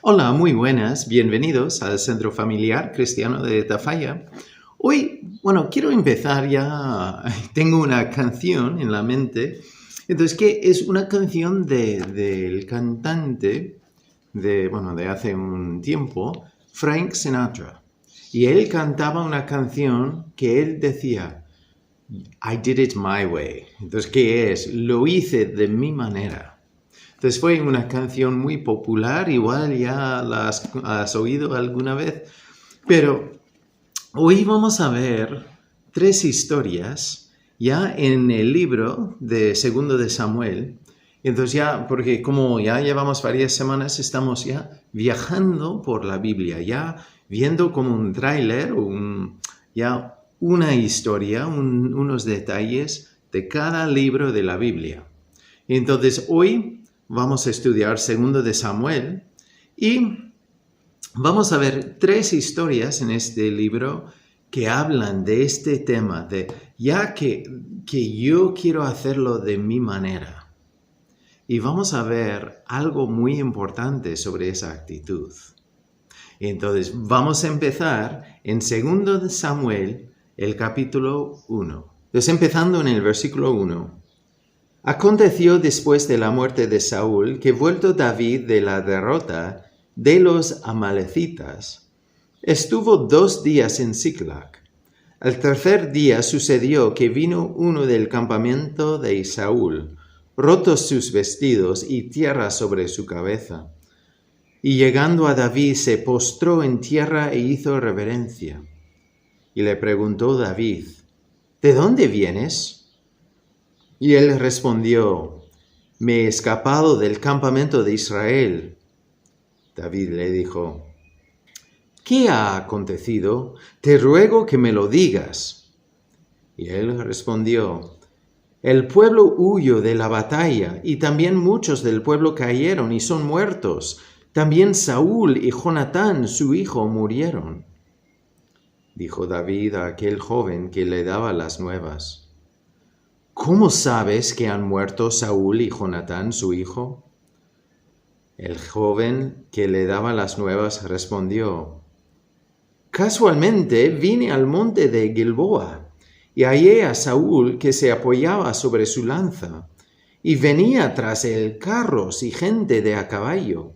Hola, muy buenas, bienvenidos al Centro Familiar Cristiano de Tafalla. Hoy, quiero empezar ya, tengo una canción en la mente, entonces que es una canción del cantante de hace un tiempo, Frank Sinatra. Y él cantaba una canción que él decía, I did it my way. Entonces, ¿qué es? Lo hice de mi manera. Entonces fue una canción muy popular, igual ya la has oído alguna vez, pero hoy vamos a ver tres historias ya en el libro de Segundo de Samuel. Entonces ya, porque como ya llevamos varias semanas, estamos ya viajando por la Biblia, ya viendo como un tráiler, ya una historia, unos detalles de cada libro de la Biblia. Entonces hoy vamos a estudiar Segundo de Samuel y vamos a ver tres historias en este libro que hablan de este tema, de ya que yo quiero hacerlo de mi manera. Y vamos a ver algo muy importante sobre esa actitud. Entonces, vamos a empezar en 2 de Samuel, el capítulo 1. Entonces, empezando en el versículo 1. Aconteció después de la muerte de Saúl que vuelto David de la derrota de los amalecitas, estuvo 2 días en Siclag. Al tercer día sucedió que vino uno del campamento de Saúl, rotos sus vestidos y tierra sobre su cabeza. Y llegando a David se postró en tierra e hizo reverencia. Y le preguntó David, ¿de dónde vienes? Y él respondió, me he escapado del campamento de Israel. David le dijo, ¿qué ha acontecido? Te ruego que me lo digas. Y él respondió, el pueblo huyó de la batalla, y también muchos del pueblo cayeron y son muertos. También Saúl y Jonatán, su hijo, murieron. Dijo David a aquel joven que le daba las nuevas, ¿cómo sabes que han muerto Saúl y Jonatán, su hijo? El joven que le daba las nuevas respondió, casualmente vine al monte de Gilboa y hallé a Saúl que se apoyaba sobre su lanza y venía tras él carros y gente de a caballo.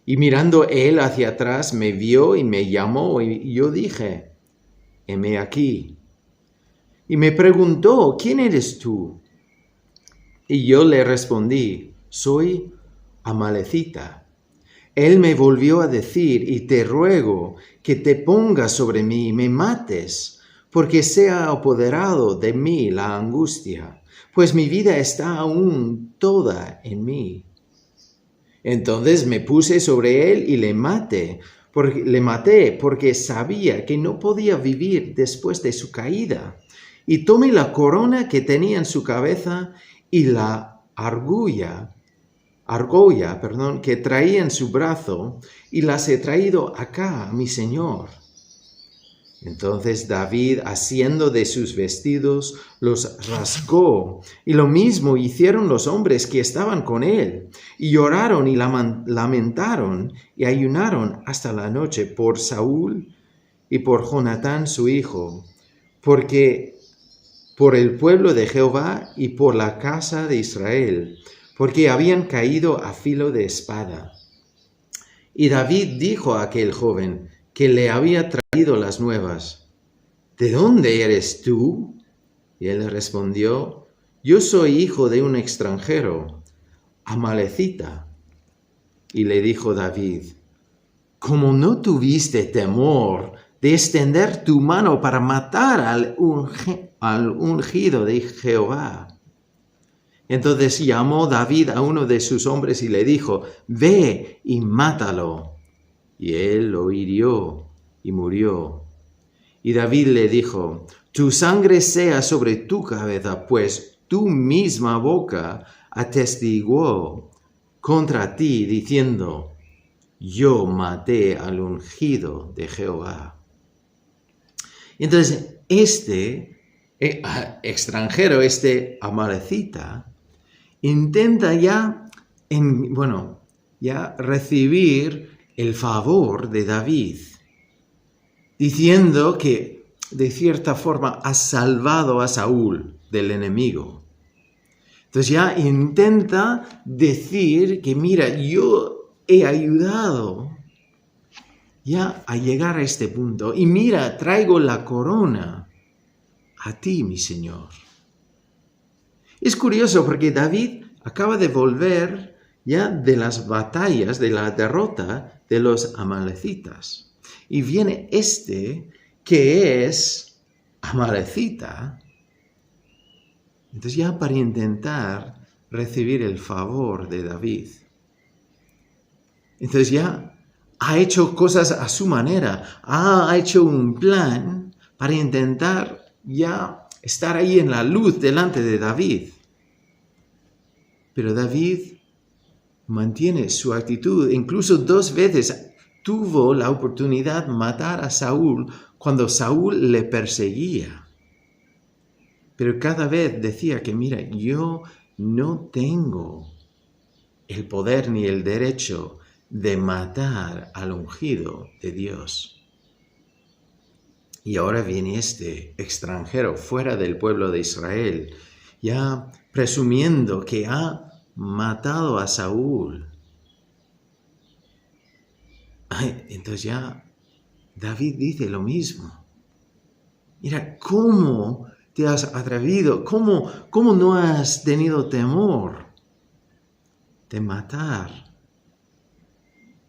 Y mirando él hacia atrás me vio y me llamó y yo dije, heme aquí. Y me preguntó, ¿quién eres tú? Y yo le respondí, soy amalecita. Él me volvió a decir, y te ruego que te pongas sobre mí y me mates, porque se ha apoderado de mí la angustia, pues mi vida está aún toda en mí. Entonces me puse sobre él y le maté porque sabía que no podía vivir después de su caída. Y tomé la corona que tenía en su cabeza y la argolla, que traía en su brazo, y las he traído acá, mi señor. Entonces David, asiendo de sus vestidos, los rasgó, y lo mismo hicieron los hombres que estaban con él, y lloraron y lamentaron, y ayunaron hasta la noche por Saúl y por Jonatán su hijo, porque por el pueblo de Jehová y por la casa de Israel, porque habían caído a filo de espada. Y David dijo a aquel joven que le había traído las nuevas, ¿de dónde eres tú? Y él respondió, yo soy hijo de un extranjero, amalecita. Y le dijo David, como no tuviste temor de extender tu mano para matar al ungido de Jehová. Entonces llamó David a uno de sus hombres y le dijo, ve y mátalo. Y él lo hirió y murió. Y David le dijo, tu sangre sea sobre tu cabeza, pues tu misma boca atestiguó contra ti, diciendo, yo maté al ungido de Jehová. Entonces, este extranjero, este amalecita, intenta ya recibir el favor de David, diciendo que de cierta forma ha salvado a Saúl del enemigo. Entonces ya intenta decir que mira, yo he ayudado ya a llegar a este punto y mira, traigo la corona a ti, mi Señor. Es curioso porque David acaba de volver ya de las batallas, de la derrota de los amalecitas. Y viene que es amalecita. Entonces ya para intentar recibir el favor de David. Entonces ya ha hecho cosas a su manera. Ha hecho un plan para intentar ya estar ahí en la luz delante de David. Pero David mantiene su actitud. Incluso 2 veces tuvo la oportunidad de matar a Saúl cuando Saúl le perseguía. Pero cada vez decía que, mira, yo no tengo el poder ni el derecho de matar al ungido de Dios. Y ahora viene este extranjero fuera del pueblo de Israel, ya presumiendo que ha matado a Saúl. Entonces ya David dice lo mismo. Mira, ¿cómo te has atrevido? ¿Cómo no has tenido temor de matar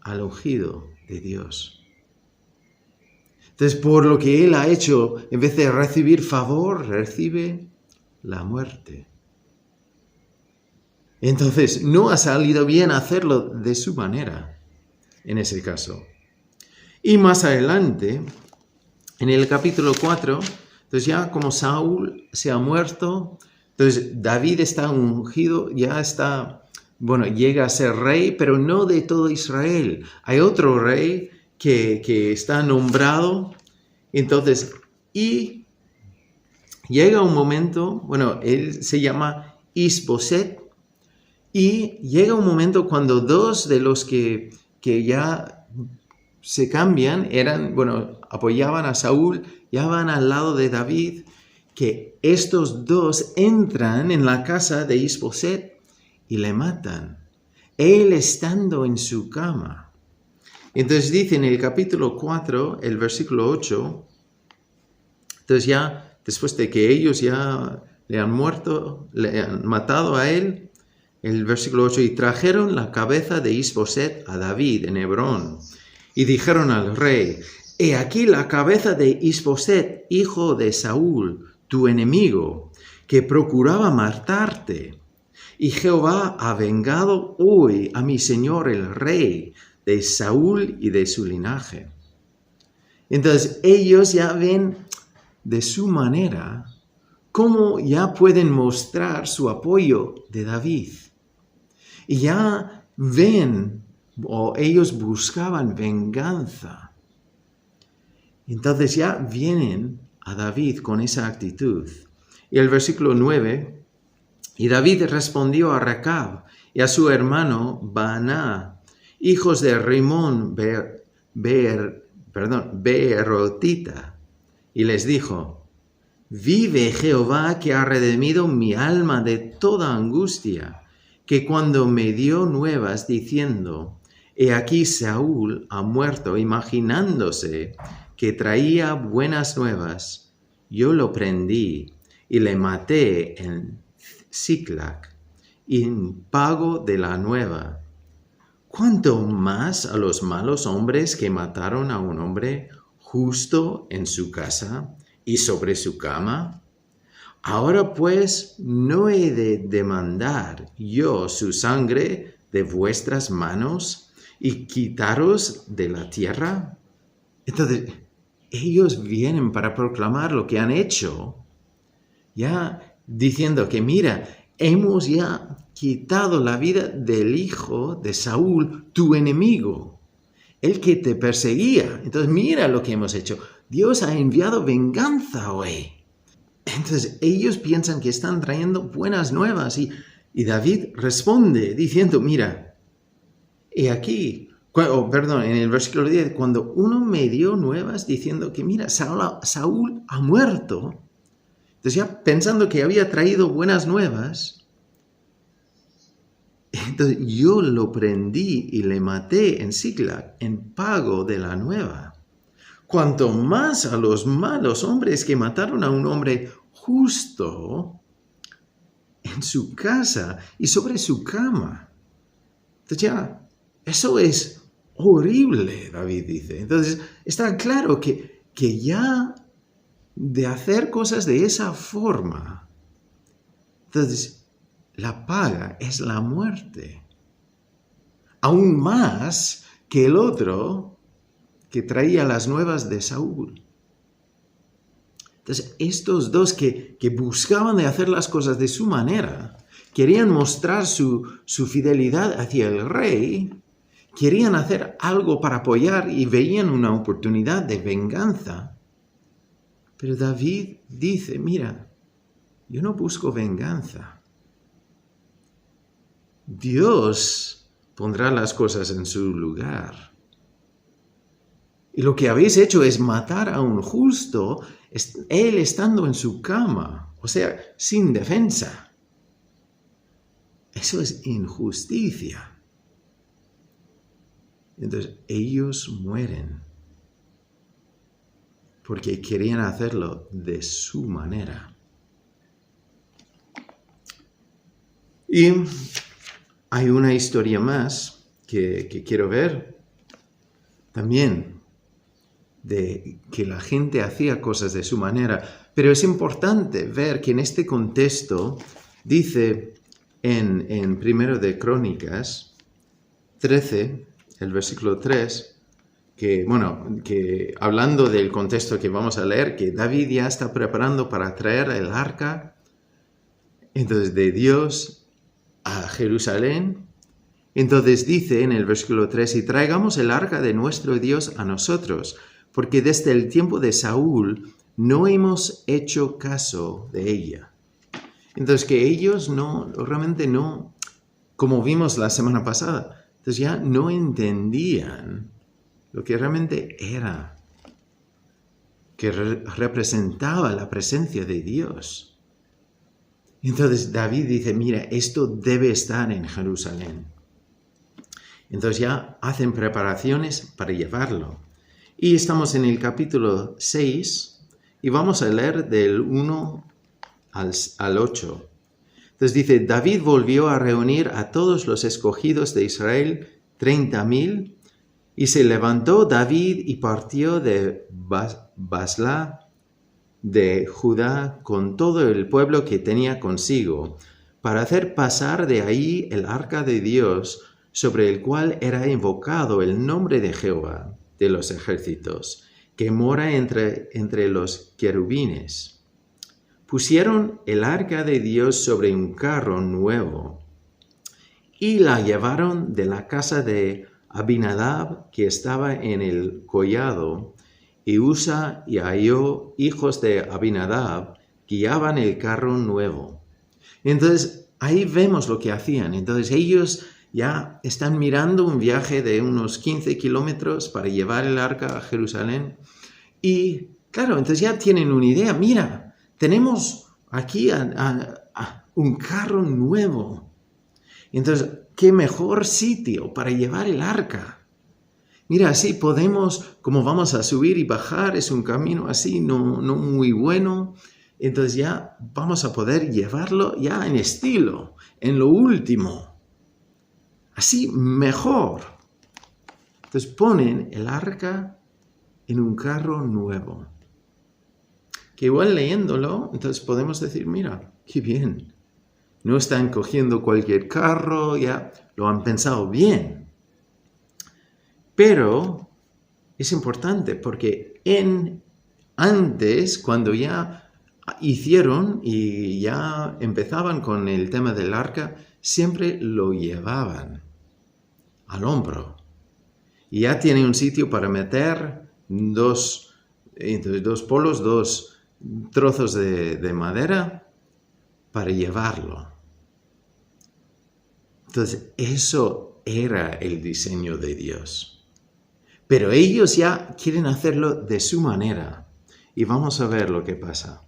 al ungido de Dios? Entonces, por lo que él ha hecho, en vez de recibir favor, recibe la muerte. Entonces, no ha salido bien hacerlo de su manera, en ese caso. Y más adelante, en el capítulo 4, entonces ya como Saúl se ha muerto, entonces David está ungido, ya está, llega a ser rey, pero no de todo Israel. Hay otro rey que está nombrado, entonces, y llega un momento, él se llama Isboset, y llega un momento cuando 2 de los que ya se cambian, apoyaban a Saúl, ya van al lado de David, que estos 2 entran en la casa de Isboset y le matan, él estando en su cama. Entonces dice en el capítulo 4, el versículo 8, entonces ya después de que ellos ya le han matado a él, el versículo 8, y trajeron la cabeza de Isboset a David en Hebrón, y dijeron al rey, he aquí la cabeza de Isboset, hijo de Saúl, tu enemigo, que procuraba matarte. Y Jehová ha vengado hoy a mi señor el rey de Saúl y de su linaje. Entonces ellos ya ven de su manera cómo ya pueden mostrar su apoyo de David. Y ya ven, o ellos buscaban venganza. Entonces ya vienen a David con esa actitud. Y el versículo 9, y David respondió a Recab y a su hermano Baana, hijos de Rimón Beerotita, y les dijo, vive Jehová que ha redimido mi alma de toda angustia, que cuando me dio nuevas diciendo, he aquí Saúl ha muerto, imaginándose que traía buenas nuevas, yo lo prendí y le maté en Siclac, en pago de la nueva. ¿Cuánto más a los malos hombres que mataron a un hombre justo en su casa y sobre su cama? Ahora pues, ¿no he de demandar yo su sangre de vuestras manos y quitaros de la tierra? Entonces, ellos vienen para proclamar lo que han hecho, ya diciendo que mira, hemos ya quitado la vida del hijo de Saúl, tu enemigo, el que te perseguía. Entonces, mira lo que hemos hecho. Dios ha enviado venganza hoy. Entonces ellos piensan que están trayendo buenas nuevas y David responde diciendo, mira, he aquí, Perdón, en el versículo 10, cuando uno me dio nuevas diciendo que mira, Saúl ha muerto. Entonces ya pensando que había traído buenas nuevas, entonces yo lo prendí y le maté en Siclag en pago de la nueva. Cuanto más a los malos hombres que mataron a un hombre justo en su casa y sobre su cama. Entonces ya, eso es horrible, David dice. Entonces está claro que ya de hacer cosas de esa forma, entonces la paga es la muerte. Aún más que el otro que traía las nuevas de Saúl. Entonces, estos dos que buscaban de hacer las cosas de su manera, querían mostrar su fidelidad hacia el rey, querían hacer algo para apoyar y veían una oportunidad de venganza. Pero David dice, mira, yo no busco venganza. Dios pondrá las cosas en su lugar. Y lo que habéis hecho es matar a un justo, él estando en su cama, o sea, sin defensa. Eso es injusticia. Entonces, ellos mueren porque querían hacerlo de su manera. Y hay una historia más que quiero ver también, de que la gente hacía cosas de su manera, pero es importante ver que en este contexto dice en 1 de Crónicas 13, el versículo 3, que hablando del contexto que vamos a leer, que David ya está preparando para traer el arca, entonces, de Dios a Jerusalén. Entonces dice en el versículo 3, y traigamos el arca de nuestro Dios a nosotros, porque desde el tiempo de Saúl no hemos hecho caso de ella. Entonces que ellos realmente no, como vimos la semana pasada, entonces ya no entendían lo que realmente era, que representaba la presencia de Dios. Entonces David dice, mira, esto debe estar en Jerusalén. Entonces ya hacen preparaciones para llevarlo. Y estamos en el capítulo 6 y vamos a leer del 1 al 8. Entonces dice, David volvió a reunir a todos los escogidos de Israel, 30,000, y se levantó David y partió de Basla de Judá con todo el pueblo que tenía consigo, para hacer pasar de ahí el arca de Dios, sobre el cual era invocado el nombre de Jehová de los ejércitos, que mora entre los querubines. Pusieron el arca de Dios sobre un carro nuevo y la llevaron de la casa de Abinadab, que estaba en el collado, y Usa y Ahio, hijos de Abinadab, guiaban el carro nuevo. Entonces, ahí vemos lo que hacían. Entonces, ellos ya están mirando un viaje de unos 15 kilómetros para llevar el arca a Jerusalén. Y claro, entonces ya tienen una idea. Mira, tenemos aquí un carro nuevo. Entonces, ¿qué mejor sitio para llevar el arca? Mira, así podemos, como vamos a subir y bajar, es un camino así no muy bueno. Entonces ya vamos a poder llevarlo ya en estilo, en lo último. Así mejor. Entonces ponen el arca en un carro nuevo. Que igual leyéndolo, entonces podemos decir, mira, qué bien. No están cogiendo cualquier carro, ya lo han pensado bien. Pero es importante porque antes, cuando ya hicieron y ya empezaban con el tema del arca, siempre lo llevaban al hombro. Y ya tiene un sitio para meter dos polos, dos trozos de madera para llevarlo. Entonces, eso era el diseño de Dios. Pero ellos ya quieren hacerlo de su manera. Y vamos a ver lo que pasa.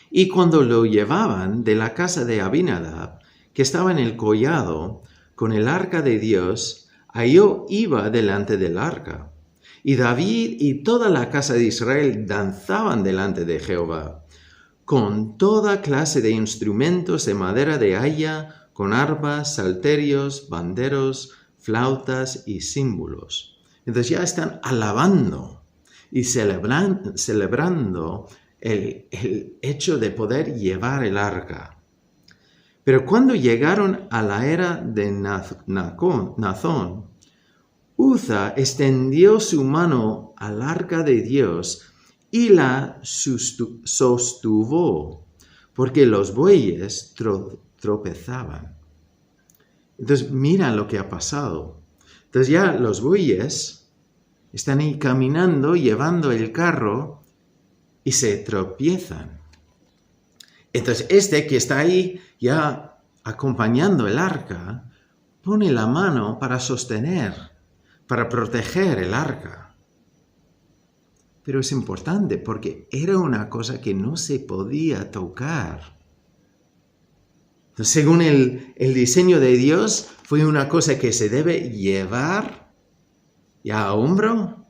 Y cuando lo llevaban de la casa de Abinadab, que estaba en el collado, con el arca de Dios, Ahío iba delante del arca. Y David y toda la casa de Israel danzaban delante de Jehová, con toda clase de instrumentos de madera de haya, con arpas, salterios, banderos, flautas y símbolos. Entonces ya están alabando y celebrando el hecho de poder llevar el arca. Pero cuando llegaron a la era de Nazón, Uza extendió su mano al arca de Dios y la sostuvo, porque los bueyes tropezaban. Entonces, mira lo que ha pasado. Entonces ya los bueyes están ahí caminando, llevando el carro y se tropiezan. Entonces este que está ahí ya acompañando el arca, pone la mano para sostener, para proteger el arca. Pero es importante porque era una cosa que no se podía tocar. Entonces, según el diseño de Dios, fue una cosa que se debe llevar ya a hombro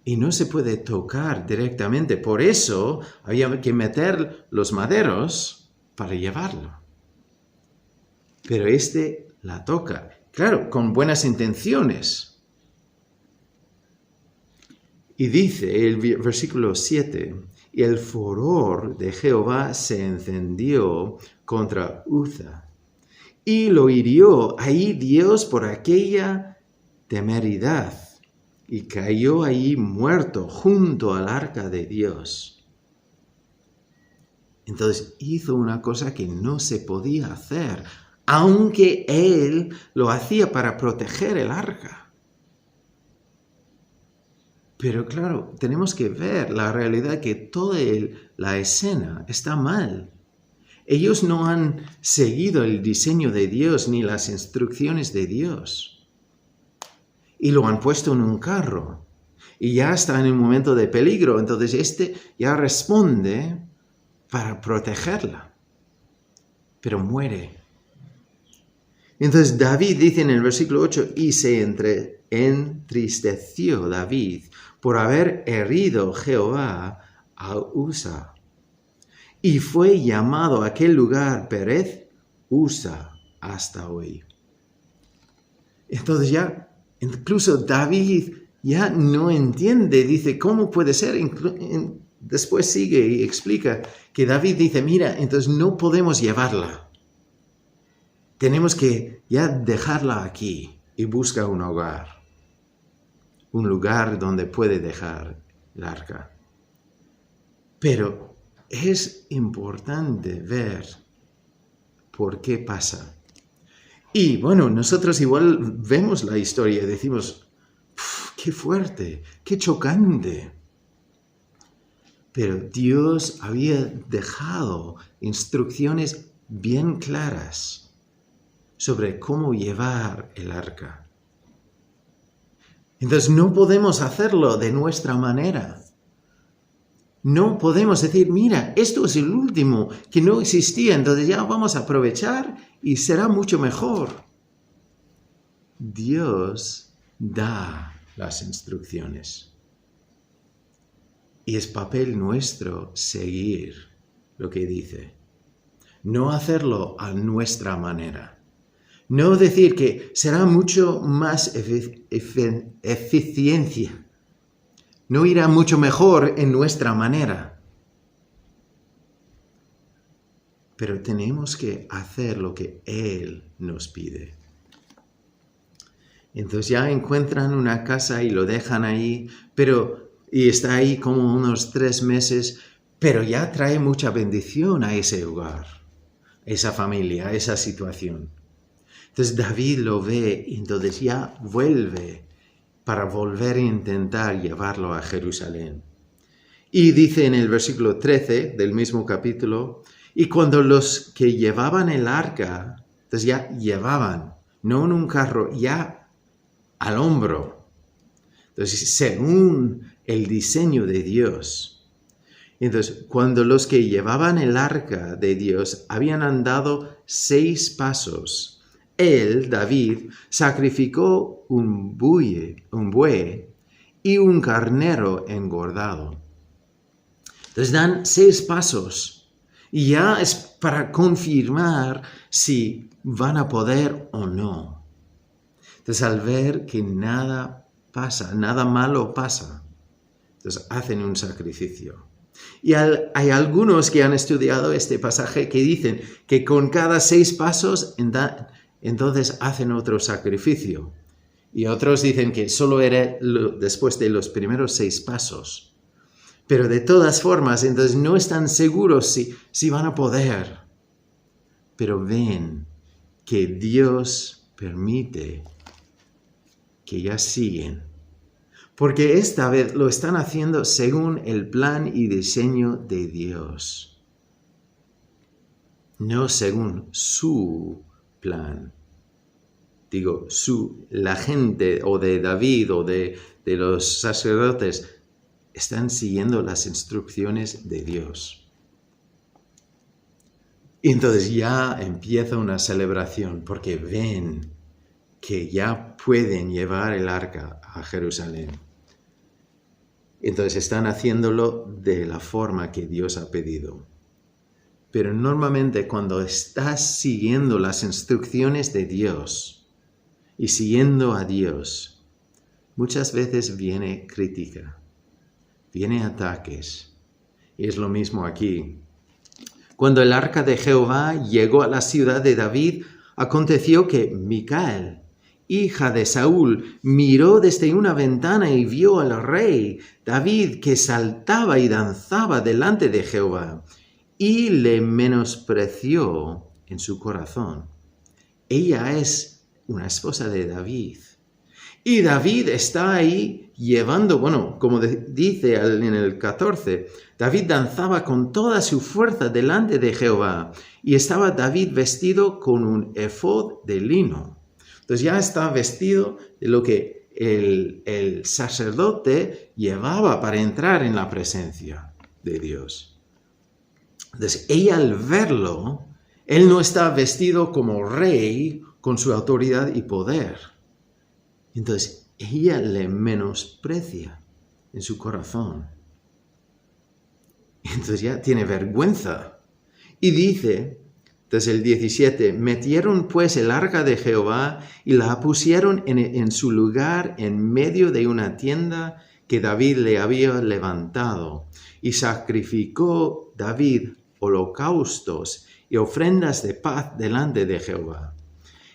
y no se puede tocar directamente. Por eso había que meter los maderos para llevarlo. Pero este la toca, claro, con buenas intenciones. Y dice el versículo 7, y el furor de Jehová se encendió contra Uza, y lo hirió ahí Dios por aquella temeridad, y cayó ahí muerto junto al arca de Dios. Entonces hizo una cosa que no se podía hacer, aunque él lo hacía para proteger el arca. Pero claro, tenemos que ver la realidad que toda la escena está mal. Ellos no han seguido el diseño de Dios ni las instrucciones de Dios. Y lo han puesto en un carro. Y ya está en un momento de peligro. Entonces este ya responde para protegerla. Pero muere. Entonces David dice en el versículo 8, y se entristeció David por haber herido Jehová a Uza. Y fue llamado aquel lugar Perez Uza hasta hoy. Entonces ya, incluso David ya no entiende, dice, ¿cómo puede ser? Después sigue y explica que David dice, mira, entonces no podemos llevarla. Tenemos que ya dejarla aquí y busca un hogar. Un lugar donde puede dejar el arca. Pero es importante ver por qué pasa. Y bueno, nosotros igual vemos la historia y decimos, qué fuerte, qué chocante. Pero Dios había dejado instrucciones bien claras sobre cómo llevar el arca. Entonces no podemos hacerlo de nuestra manera. No podemos decir, mira, esto es el último que no existía, entonces ya vamos a aprovechar y será mucho mejor. Dios da las instrucciones. Y es papel nuestro seguir lo que dice. No hacerlo a nuestra manera. No decir que será mucho más eficiencia. No irá mucho mejor en nuestra manera. Pero tenemos que hacer lo que Él nos pide. Entonces ya encuentran una casa y lo dejan ahí, y está ahí como unos 3 meses, pero ya trae mucha bendición a ese hogar, a esa familia, a esa situación. Entonces David lo ve y entonces ya vuelve para volver a intentar llevarlo a Jerusalén. Y dice en el versículo 13 del mismo capítulo, y cuando los que llevaban el arca, entonces ya llevaban, no en un carro, ya al hombro. Entonces, según el diseño de Dios. Entonces, cuando los que llevaban el arca de Dios habían andado 6 pasos, él, David, sacrificó un buey y un carnero engordado. Entonces dan 6 pasos y ya es para confirmar si van a poder o no. Entonces al ver que nada pasa, nada malo pasa, entonces hacen un sacrificio. Y hay algunos que han estudiado este pasaje que dicen que con cada 6 pasos entonces hacen otro sacrificio. Y otros dicen que solo era después de los primeros 6 pasos. Pero de todas formas, entonces no están seguros si van a poder. Pero ven que Dios permite que ya siguen. Porque esta vez lo están haciendo según el plan y diseño de Dios. No según su plan. Digo, la gente o de David o de los sacerdotes están siguiendo las instrucciones de Dios. Y entonces ya empieza una celebración porque ven que ya pueden llevar el arca a Jerusalén. Entonces están haciéndolo de la forma que Dios ha pedido. Pero normalmente cuando estás siguiendo las instrucciones de Dios y siguiendo a Dios, muchas veces viene crítica, viene ataques. Y es lo mismo aquí. Cuando el arca de Jehová llegó a la ciudad de David, aconteció que Micael, hija de Saúl, miró desde una ventana y vio al rey David que saltaba y danzaba delante de Jehová, y le menospreció en su corazón. Ella es una esposa de David. Y David está ahí llevando, como dice en el 14, David danzaba con toda su fuerza delante de Jehová, y estaba David vestido con un efod de lino. Entonces ya está vestido de lo que el sacerdote llevaba para entrar en la presencia de Dios. Entonces ella al verlo, él no está vestido como rey con su autoridad y poder. Entonces ella le menosprecia en su corazón. Entonces ya tiene vergüenza. Y dice, desde el 17, metieron pues el arca de Jehová y la pusieron en su lugar en medio de una tienda que David le había levantado. Y sacrificó David holocaustos y ofrendas de paz delante de Jehová.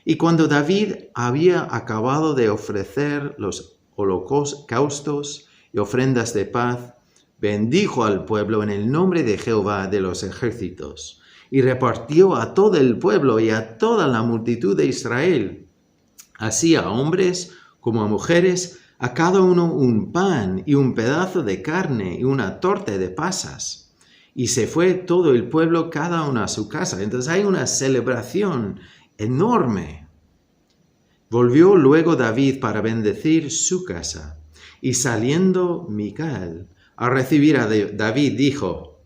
Y cuando David había acabado de ofrecer los holocaustos y ofrendas de paz, bendijo al pueblo en el nombre de Jehová de los ejércitos, y repartió a todo el pueblo y a toda la multitud de Israel, así a hombres como a mujeres, a cada uno un pan y un pedazo de carne y una torta de pasas. Y se fue todo el pueblo, cada uno a su casa. Entonces hay una celebración enorme. Volvió luego David para bendecir su casa, y saliendo Micael a recibir a David, dijo: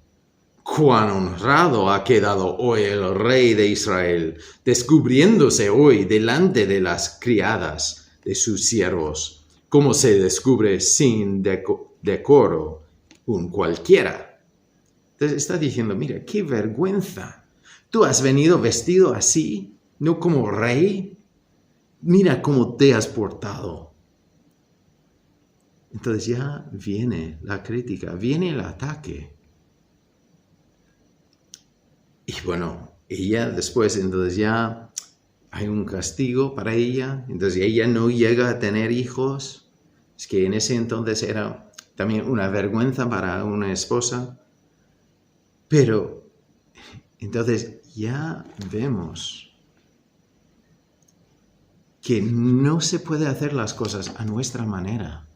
«Cuán honrado ha quedado hoy el rey de Israel, descubriéndose hoy delante de las criadas de sus siervos, como se descubre sin decoro un cualquiera». Entonces está diciendo, mira, qué vergüenza. Tú has venido vestido así, no como rey. Mira cómo te has portado. Entonces ya viene la crítica, viene el ataque. Y ella después, entonces ya hay un castigo para ella. Entonces ella no llega a tener hijos. Es que en ese entonces era también una vergüenza para una esposa. Pero entonces ya vemos que no se puede hacer las cosas a nuestra manera.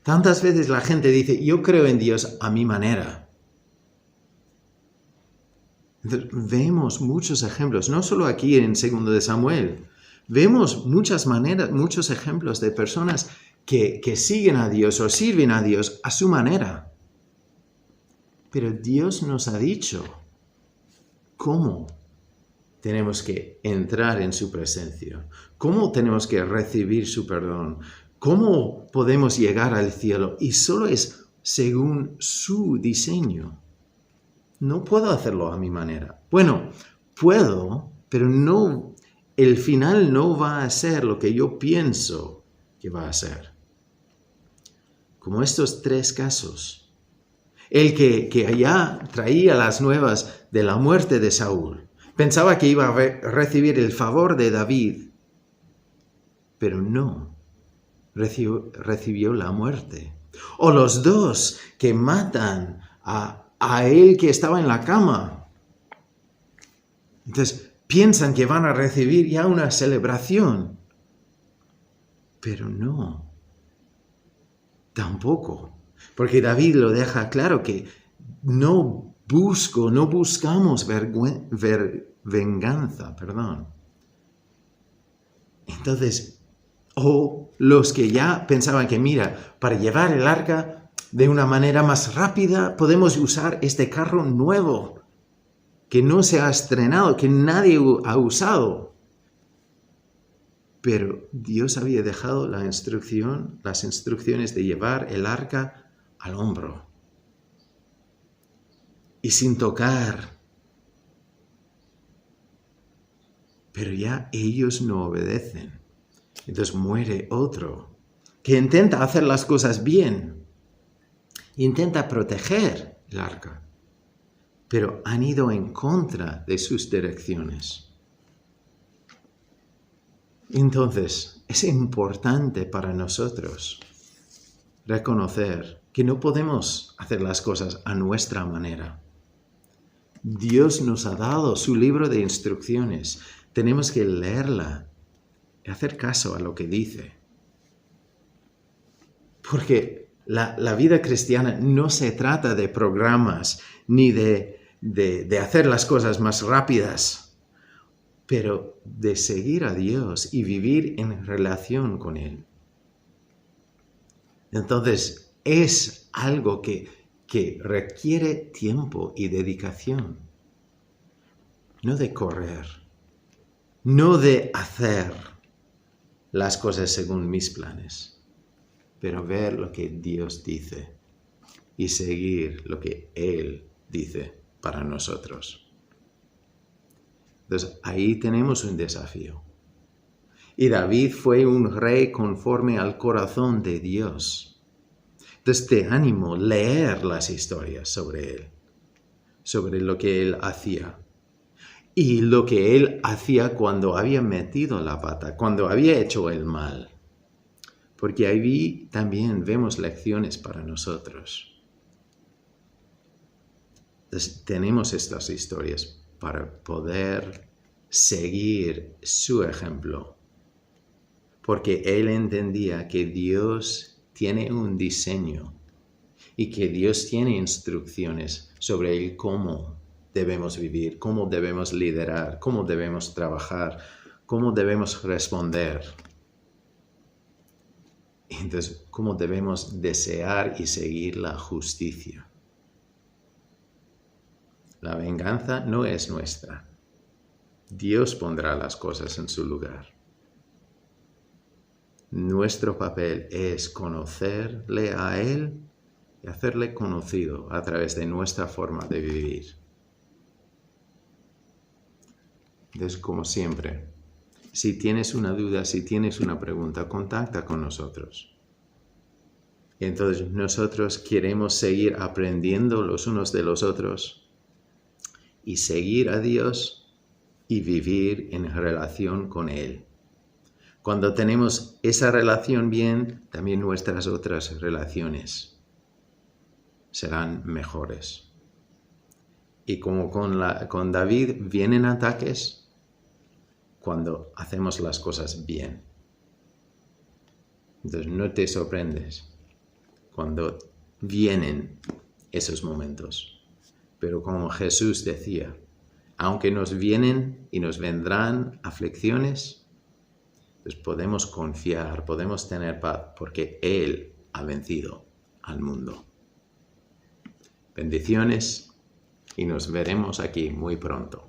Tantas veces la gente dice, yo creo en Dios a mi manera. Entonces, vemos muchos ejemplos, no solo aquí en 2 de Samuel, Vemos muchas maneras, muchos ejemplos de personas que siguen a Dios o sirven a Dios a su manera. Pero Dios nos ha dicho cómo tenemos que entrar en su presencia, cómo tenemos que recibir su perdón, cómo podemos llegar al cielo, y solo es según su diseño. No puedo hacerlo a mi manera. Bueno, puedo, pero no, el final no va a ser lo que yo pienso que va a ser. Como estos 3 casos. El que allá traía las nuevas de la muerte de Saúl. Pensaba que iba a recibir el favor de David, pero no, recibió la muerte. O los 2 que matan a él que estaba en la cama. Entonces piensan que van a recibir ya una celebración, pero no, tampoco. Porque David lo deja claro que no buscamos venganza. Entonces, o los que ya pensaban que, mira, para llevar el arca de una manera más rápida, podemos usar este carro nuevo, que no se ha estrenado, que nadie ha usado. Pero Dios había dejado las instrucciones de llevar el arca al hombro. Y sin tocar. Pero ya ellos no obedecen. Entonces muere otro que intenta hacer las cosas bien. Intenta proteger el arca. Pero han ido en contra de sus direcciones. Entonces, es importante para nosotros reconocer que no podemos hacer las cosas a nuestra manera. Dios nos ha dado su libro de instrucciones. Tenemos que leerla y hacer caso a lo que dice. Porque la vida cristiana no se trata de programas ni de hacer las cosas más rápidas, pero de seguir a Dios y vivir en relación con Él. Entonces, es algo que requiere tiempo y dedicación. No de correr, no de hacer las cosas según mis planes, pero ver lo que Dios dice y seguir lo que Él dice para nosotros. Entonces, ahí tenemos un desafío. Y David fue un rey conforme al corazón de Dios. Entonces, te animo a leer las historias sobre él, sobre lo que él hacía. Y lo que él hacía cuando había metido la pata, cuando había hecho el mal. Porque ahí también vemos lecciones para nosotros. Entonces, tenemos estas historias para poder seguir su ejemplo. Porque él entendía que Dios tiene un diseño y que Dios tiene instrucciones sobre el cómo debemos vivir, cómo debemos liderar, cómo debemos trabajar, cómo debemos responder. Entonces, cómo debemos desear y seguir la justicia. La venganza no es nuestra. Dios pondrá las cosas en su lugar. Nuestro papel es conocerle a Él y hacerle conocido a través de nuestra forma de vivir. Entonces, como siempre, si tienes una duda, si tienes una pregunta, contacta con nosotros. Entonces, nosotros queremos seguir aprendiendo los unos de los otros y seguir a Dios y vivir en relación con Él. Cuando tenemos esa relación bien, también nuestras otras relaciones serán mejores. Y como con David vienen ataques cuando hacemos las cosas bien. Entonces no te sorprendes cuando vienen esos momentos. Pero como Jesús decía, aunque nos vienen y nos vendrán aflicciones, pues podemos confiar, podemos tener paz, porque Él ha vencido al mundo. Bendiciones y nos veremos aquí muy pronto.